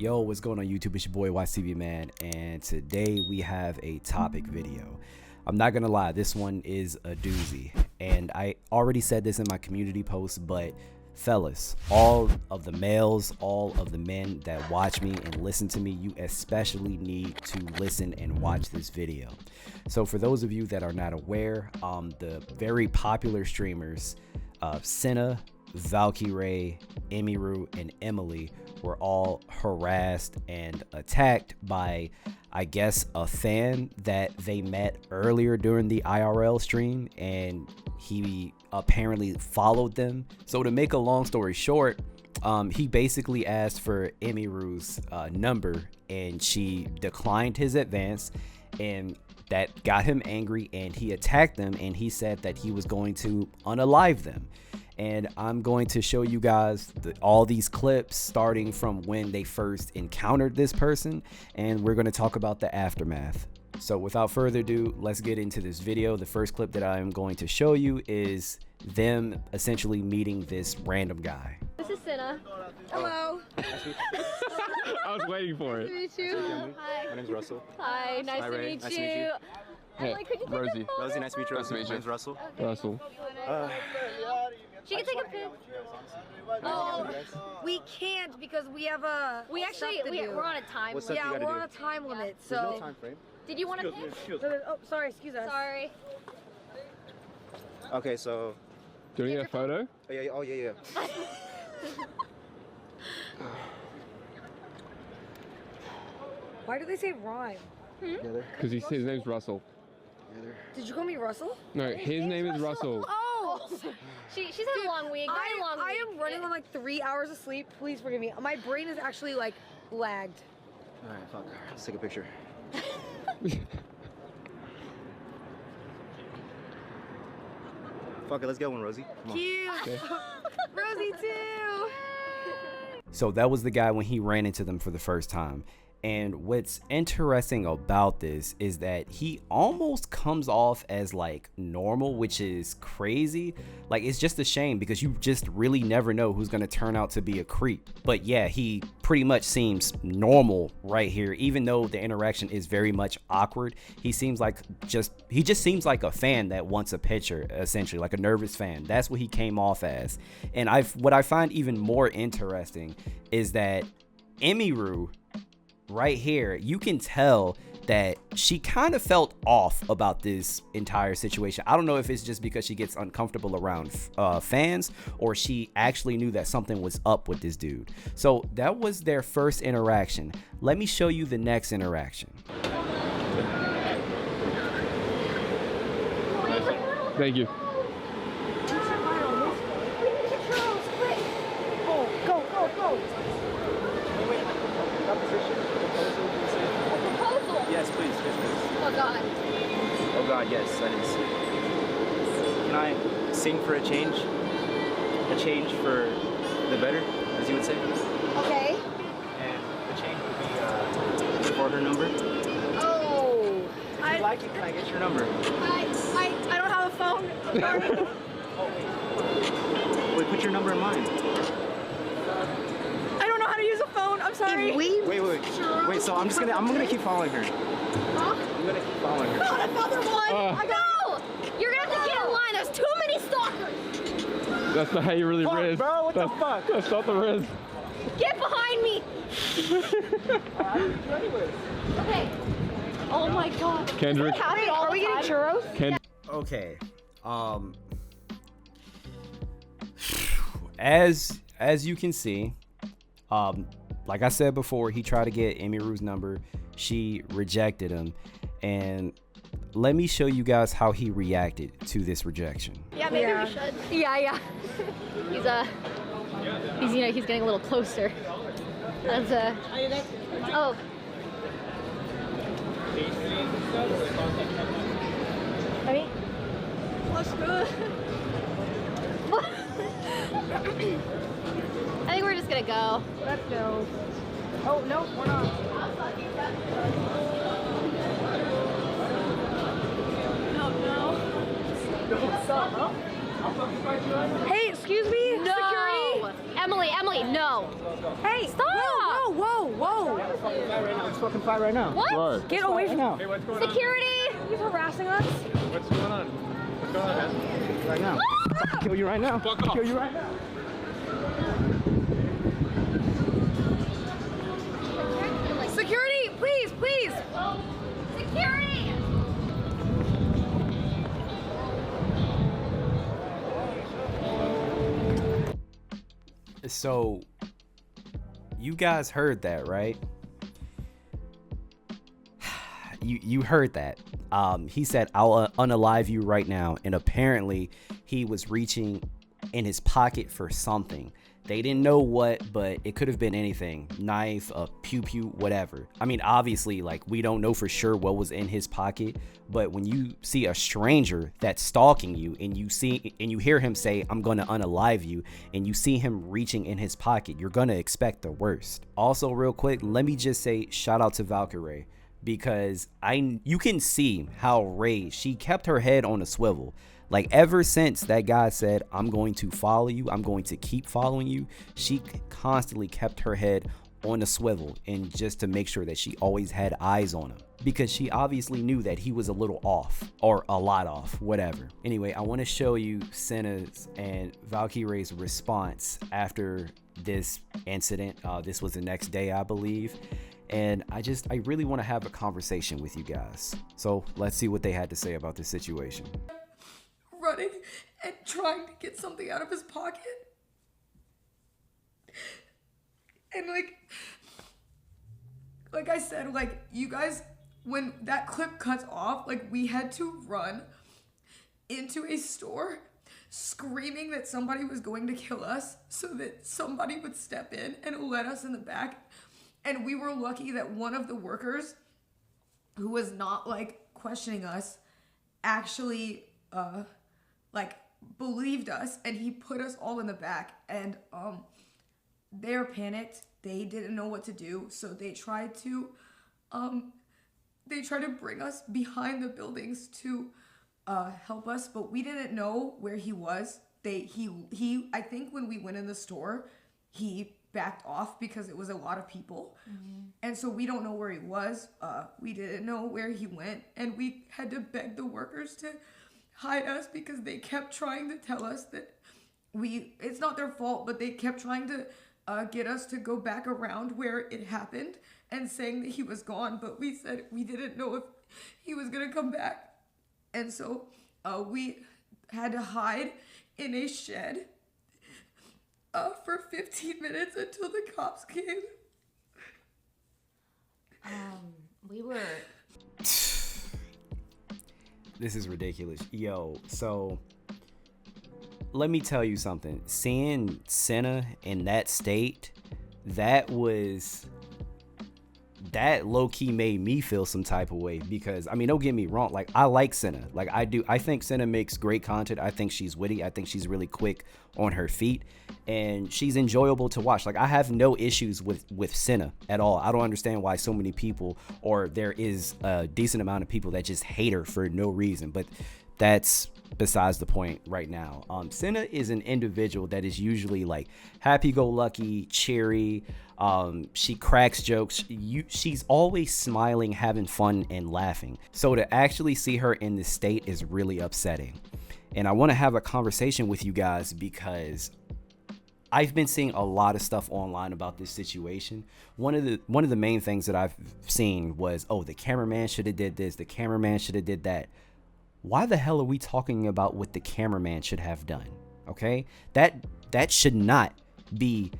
Yo, what's going on YouTube? It's your boy WattsTV, man, and today we have a topic video. I'm not gonna lie, this one is a doozy, and I already said this in my community post, but fellas, all of the males, all of the men that watch me and listen to me, you especially need to listen and watch this video. So for those of you that are not aware, the very popular streamers Senna, Valkyrae, Emiru, and Emily were all harassed and attacked by, I guess, a fan that they met earlier during the IRL stream, and he apparently followed them. So to make a long story short, he basically asked for Emiru's number, and she declined his advance, and that got him angry, and he attacked them, and he said that he was going to unalive them. And I'm going to show you guys all these clips starting from when they first encountered this person, and we're going to talk about the aftermath. So without further ado, let's get into this video. The first clip that I am going to show you is them essentially meeting this random guy. This is Senna. Hello. I was waiting for it. Nice to meet you. Hi. My name's Russell. Hi, nice to meet you. Nice to meet you. Hey, Like, could you take Rosie. a photo? Rosie, nice to meet you. Nice to meet you. My name's Russell. Okay. Russell. She can take a pic. Oh, we can't because we have a. We actually, stuff to do. we're on a time What's limit. up? Yeah, you gotta we're do? on a time limit. There's no So. time frame. Did you want to pic? Oh, sorry. Excuse us. Sorry. Okay, so. Do you need a photo? Oh yeah, oh yeah. Why do they say rhyme? Together. Because his name's Russell. Together. Did you call me Russell? No, his name is Russell. Oh. She's had a long week. I am running on like 3 hours of sleep. Please forgive me. My brain is actually like lagged. All right, fuck. Let's take a picture. Fuck it, let's get one, Rosie. Come on. Cute. Okay. Rosie too. So that was the guy when he ran into them for the first time. And what's interesting about this is that he almost comes off as like normal, which is crazy. Like, it's just a shame because you just really never know who's going to turn out to be a creep. But yeah, he pretty much seems normal right here, even though the interaction is very much awkward. He seems like he just seems like a fan that wants a picture, essentially, like a nervous fan. That's what he came off as. And what I find even more interesting is that Emiru, right here, you can tell that she kind of felt off about this entire situation. I don't know if it's just because she gets uncomfortable around fans, or she actually knew that something was up with this dude. So that was their first interaction. Let me show you the next interaction. Thank you. Yes, please. Oh God. Oh God, yes, that is. Can I sing for a change? A change for the better, as you would say. Okay. And the change would be for her number. If Oh. you like it, can I get your number? I don't have a phone. I'm sorry. Wait, put your number in mine. I don't know how to use a phone. I'm sorry. Wait. So I'm gonna keep following her. Huh? I'm gonna keep following her. Not another one. I got. No! You're gonna have to get in line. There's too many stalkers. That's not how you really Fuck, riz. bro, what the That's- fuck? That's not the riz. Get behind me. Okay. Oh my God. Kendrick. Does that happen all Are we the getting time? churros? Okay. As you can see, like I said before, he tried to get Emiru's number. She rejected him, and let me show you guys how he reacted to this rejection. Yeah, maybe Yeah. we should. Yeah. He's getting a little closer. That's oh. I mean, that's good. I think we're just gonna go. Let's go. Oh no, we're not. No. What's up, bro? Hey, excuse me? No. Security? Emily, no. Hey, Stop. Whoa. Let's fucking fight right now. What? Right. Get away from now. Hey, what's going Security! He's harassing us. on? What's going on? What's going on, man? Right now. Ah! Kill you right now. Fuck off. Kill you right now. Security, please, please. Security! So you guys heard that, right? You heard that. He said, I'll unalive you right now. And apparently he was reaching in his pocket for something. They didn't know what, but it could have been anything. Knife, a pew, whatever. I mean, obviously, like, we don't know for sure what was in his pocket, but when you see a stranger that's stalking you and you hear him say, I'm gonna unalive you, and you see him reaching in his pocket, you're gonna expect the worst. Also, real quick, let me just say shout out to Valkyrie, because you can see how Ray, she kept her head on a swivel. Like, ever since that guy said, I'm going to follow you, I'm going to keep following you, she constantly kept her head on a swivel, and just to make sure that she always had eyes on him, because she obviously knew that he was a little off, or a lot off, whatever. Anyway, I want to show you Senna's and Valkyrie's response after this incident. This was the next day, I believe. And I really want to have a conversation with you guys. So let's see what they had to say about this situation. Running and trying to get something out of his pocket. And like I said, like, you guys, when that clip cuts off, like, we had to run into a store screaming that somebody was going to kill us so that somebody would step in and let us in the back. And we were lucky that one of the workers, who was not, like, questioning us, actually like, believed us, and he put us all in the back. And they're panicked. They didn't know what to do, so they tried to bring us behind the buildings to help us, but we didn't know where he was. I think when we went in the store, he backed off because it was a lot of people. And so we don't know where he was. We didn't know where he went, and we had to beg the workers to hide us because they kept trying to tell us that it's not their fault, but they kept trying to get us to go back around where it happened and saying that he was gone, but we said we didn't know if he was gonna come back. And so we had to hide in a shed for 15 minutes until the cops came. We were... This is ridiculous. Yo, so let me tell you something. Seeing Senna in that state, that low-key made me feel some type of way, because, I mean, don't get me wrong, like, I like Senna. Like, I think Senna makes great content. I think she's witty. I think she's really quick on her feet, and she's enjoyable to watch. Like, I have no issues with Senna at all. I don't understand why so many people, or there is a decent amount of people that just hate her for no reason, but that's besides the point right now. Senna is an individual that is usually, like, happy-go-lucky, cheery. She cracks jokes. She's always smiling, having fun, and laughing. So to actually see her in this state is really upsetting. And I want to have a conversation with you guys, because I've been seeing a lot of stuff online about this situation. One of the main things that I've seen was, oh, the cameraman should have did this, the cameraman should have did that. Why the hell are we talking about what the cameraman should have done? Okay, that should not be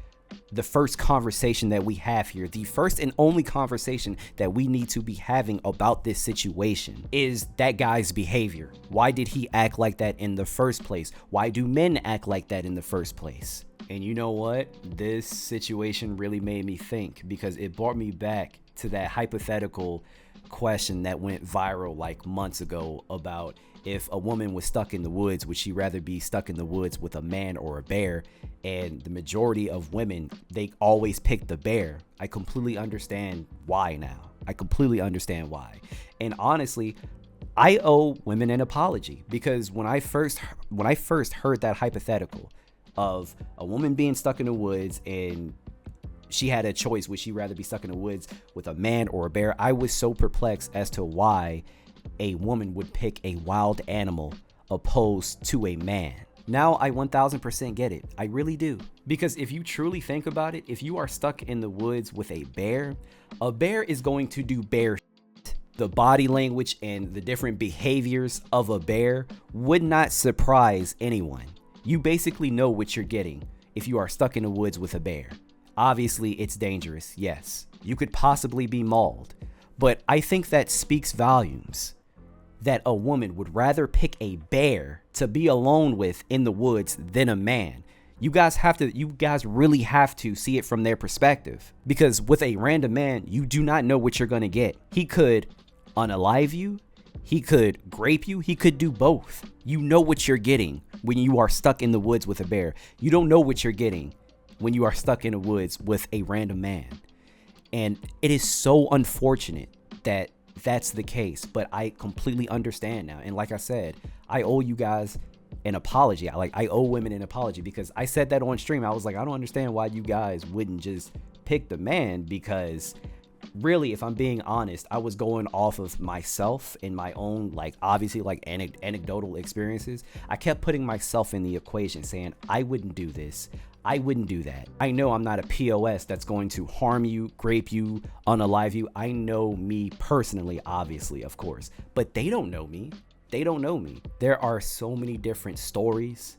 the first conversation that we have here. The first and only conversation that we need to be having about this situation is that guy's behavior. Why did he act like that in the first place? Why do men act like that in the first place? And you know what? This situation really made me think, because it brought me back to that hypothetical question that went viral like months ago about if a woman was stuck in the woods, would she rather be stuck in the woods with a man or a bear? And the majority of women, they always pick the bear. I completely understand why now. I completely understand why. And honestly, I owe women an apology, because when I first heard that hypothetical of a woman being stuck in the woods and she had a choice. Would she rather be stuck in the woods with a man or a bear? I was so perplexed as to why a woman would pick a wild animal opposed to a man. Now I 1000% get it. I really do. Because if you truly think about it, if you are stuck in the woods with a bear is going to do bear shit. The body language and the different behaviors of a bear would not surprise anyone. You basically know what you're getting if you are stuck in the woods with a bear. Obviously, it's dangerous, yes. You could possibly be mauled. But I think that speaks volumes that a woman would rather pick a bear to be alone with in the woods than a man. You guys really have to see it from their perspective. Because with a random man, you do not know what you're gonna get. He could unalive you, he could grape you, he could do both. You know what you're getting when you are stuck in the woods with a bear. You don't know what you're getting when you are stuck in the woods with a random man. And it is so unfortunate that that's the case, but I completely understand now. And like I said, I owe you guys an apology. I owe women an apology, because I said that on stream. I was like, I don't understand why you guys wouldn't just pick the man, because really, if I'm being honest, I was going off of myself and my own, obviously anecdotal experiences. I kept putting myself in the equation, saying I wouldn't do this, I wouldn't do that. I know I'm not a POS that's going to harm you, grape you, unalive you. I know me personally, obviously, of course, but they don't know me. They don't know me. There are so many different stories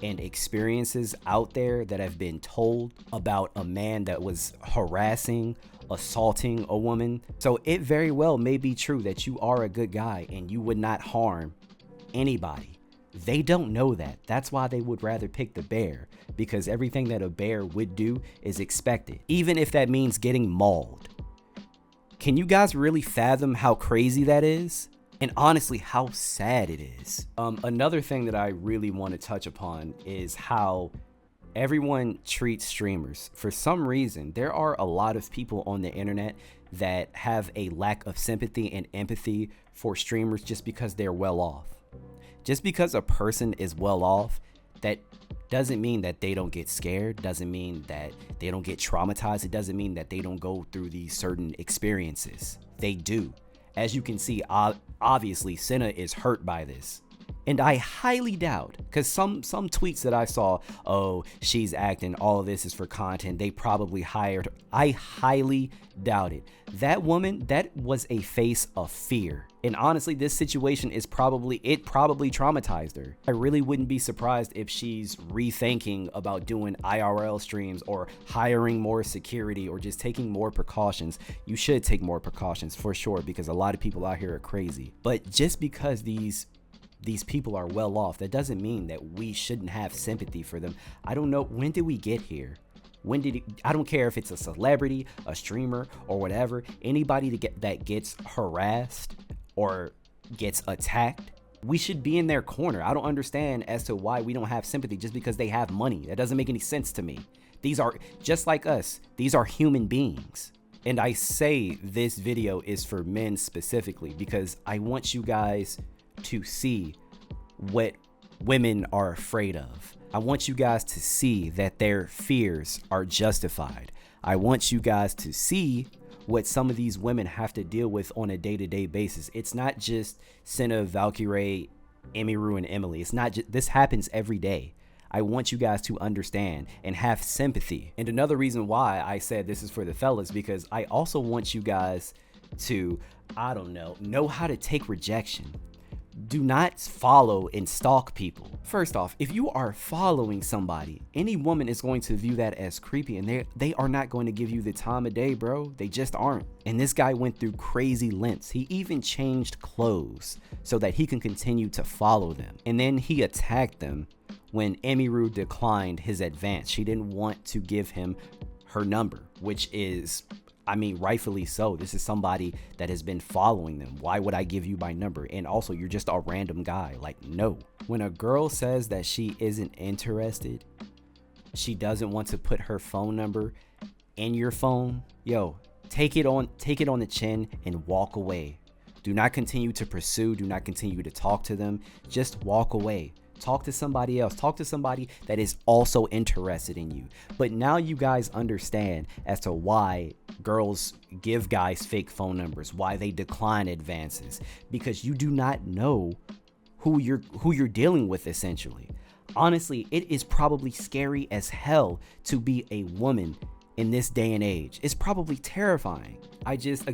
and experiences out there that have been told about a man that was harassing, assaulting a woman. So it very well may be true that you are a good guy and you would not harm anybody. They don't know that. That's why they would rather pick the bear, because everything that a bear would do is expected, even if that means getting mauled. Can you guys really fathom how crazy that is? And honestly, how sad it is. Another thing that I really want to touch upon is how everyone treats streamers. For some reason, there are a lot of people on the internet that have a lack of sympathy and empathy for streamers just because they're well off. Just because a person is well off, that doesn't mean that they don't get scared, doesn't mean that they don't get traumatized, it doesn't mean that they don't go through these certain experiences. They do. As you can see, obviously, Senna is hurt by this. And I highly doubt, because some tweets that I saw, oh, she's acting, all of this is for content, they probably hired her. I highly doubt it. That woman, that was a face of fear. And honestly, this situation probably traumatized her. I really wouldn't be surprised if she's rethinking about doing IRL streams or hiring more security or just taking more precautions. You should take more precautions for sure, because a lot of people out here are crazy. But just because these people are well off, that doesn't mean that we shouldn't have sympathy for them. I don't know, when did we get here? I don't care if it's a celebrity, a streamer, or whatever. Anybody that gets harassed or gets attacked, we should be in their corner. I don't understand as to why we don't have sympathy just because they have money. That doesn't make any sense to me. These are just like us. These are human beings. And I say this video is for men specifically because I want you guys to see what women are afraid of. I want you guys to see that their fears are justified. I want you guys to see what some of these women have to deal with on a day-to-day basis. It's not just Senna, Valkyrie, Emiru, and Emily. It's not just, this happens every day. I want you guys to understand and have sympathy. And another reason why I said this is for the fellas, because I also want you guys to, I don't know how to take rejection. Do not follow and stalk people. First off, if you are following somebody, any woman is going to view that as creepy, and they are not going to give you the time of day, bro. They just aren't. And this guy went through crazy lengths. He even changed clothes so that he can continue to follow them. And then he attacked them when Emiru declined his advance. She didn't want to give him her number, which is, I mean, rightfully so. This is somebody that has been following them. Why would I give you my number? And also, you're just a random guy. Like, no. When a girl says that she isn't interested, she doesn't want to put her phone number in your phone, yo, take it on the chin and walk away. Do not continue to pursue. Do not continue to talk to them. Just walk away. Talk to somebody else. Talk to somebody that is also interested in you. But now you guys understand as to why girls give guys fake phone numbers, why they decline advances, because you do not know who you're dealing with, essentially. Honestly, it is probably scary as hell to be a woman in this day and age. It's probably terrifying. I just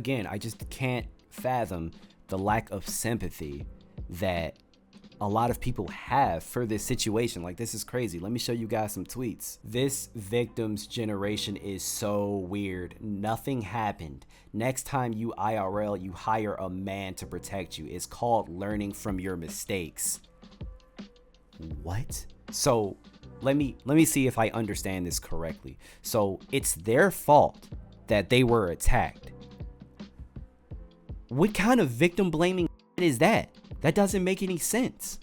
can't fathom the lack of sympathy that a lot of people have for this situation. Like, this is crazy. Let me show you guys some tweets. This victim's generation is so weird. Nothing happened. Next time you IRL, you hire a man to protect you. It's called learning from your mistakes. What? So let me see if I understand this correctly. So it's their fault that they were attacked. What kind of victim blaming is that? That doesn't make any sense.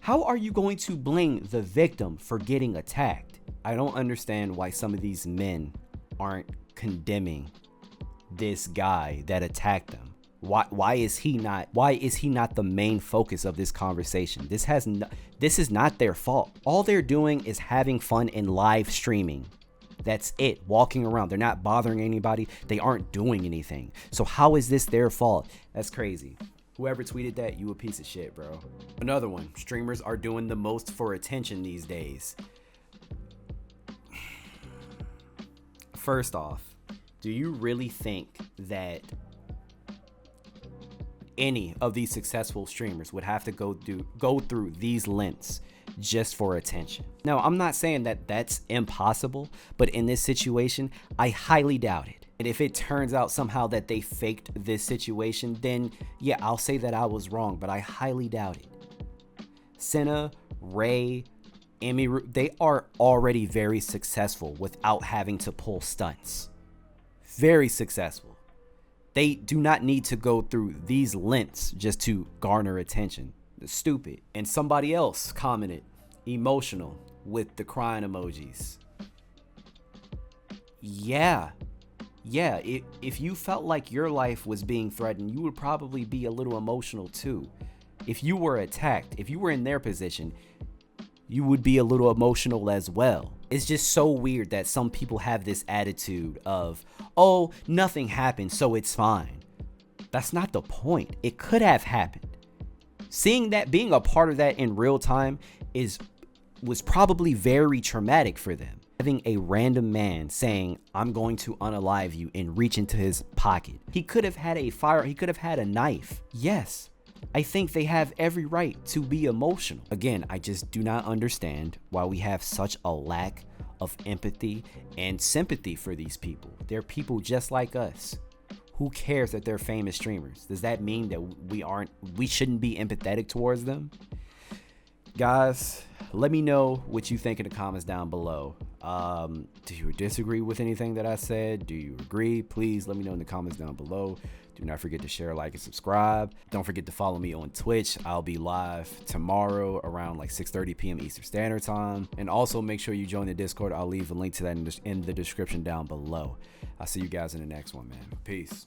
How are you going to blame the victim for getting attacked? I don't understand why some of these men aren't condemning this guy that attacked them. Why is he not the main focus of this conversation? This is not their fault. All they're doing is having fun and live streaming. That's it. Walking around. They're not bothering anybody. They aren't doing anything. So how is this their fault? That's crazy. Whoever tweeted that, you a piece of shit, bro. Another one. Streamers are doing the most for attention these days. First off, do you really think that any of these successful streamers would have to go through these lengths just for attention? Now, I'm not saying that that's impossible, but in this situation, I highly doubt it. And if it turns out somehow that they faked this situation, then yeah, I'll say that I was wrong, but I highly doubt it. Senna, Ray, Emmy, they are already very successful without having to pull stunts. Very successful. They do not need to go through these lengths just to garner attention. It's stupid. And somebody else commented, emotional, with the crying emojis. Yeah, if you felt like your life was being threatened, you would probably be a little emotional too. If you were attacked, if you were in their position, you would be a little emotional as well. It's just so weird that some people have this attitude of, oh, nothing happened, so it's fine. That's not the point. It could have happened. Seeing that, being a part of that in real time was probably very traumatic for them. Having a random man saying, I'm going to unalive you, and reach into his pocket. He could have had a fire. He could have had a knife. Yes, I think they have every right to be emotional. Again, I just do not understand why we have such a lack of empathy and sympathy for these people. They're people just like us. Who cares that they're famous streamers? Does that mean that we shouldn't be empathetic towards them? Guys, let me know what you think in the comments down below. Do you disagree with anything that I said? Do you agree? Please let me know in the comments down below. Do not forget to share, like, and subscribe. Don't forget to follow me on Twitch. I'll be live tomorrow around like 6:30 p.m. Eastern Standard Time. And also make sure you join the Discord. I'll leave a link to that in the description down below. I'll see you guys in the next one, man. Peace.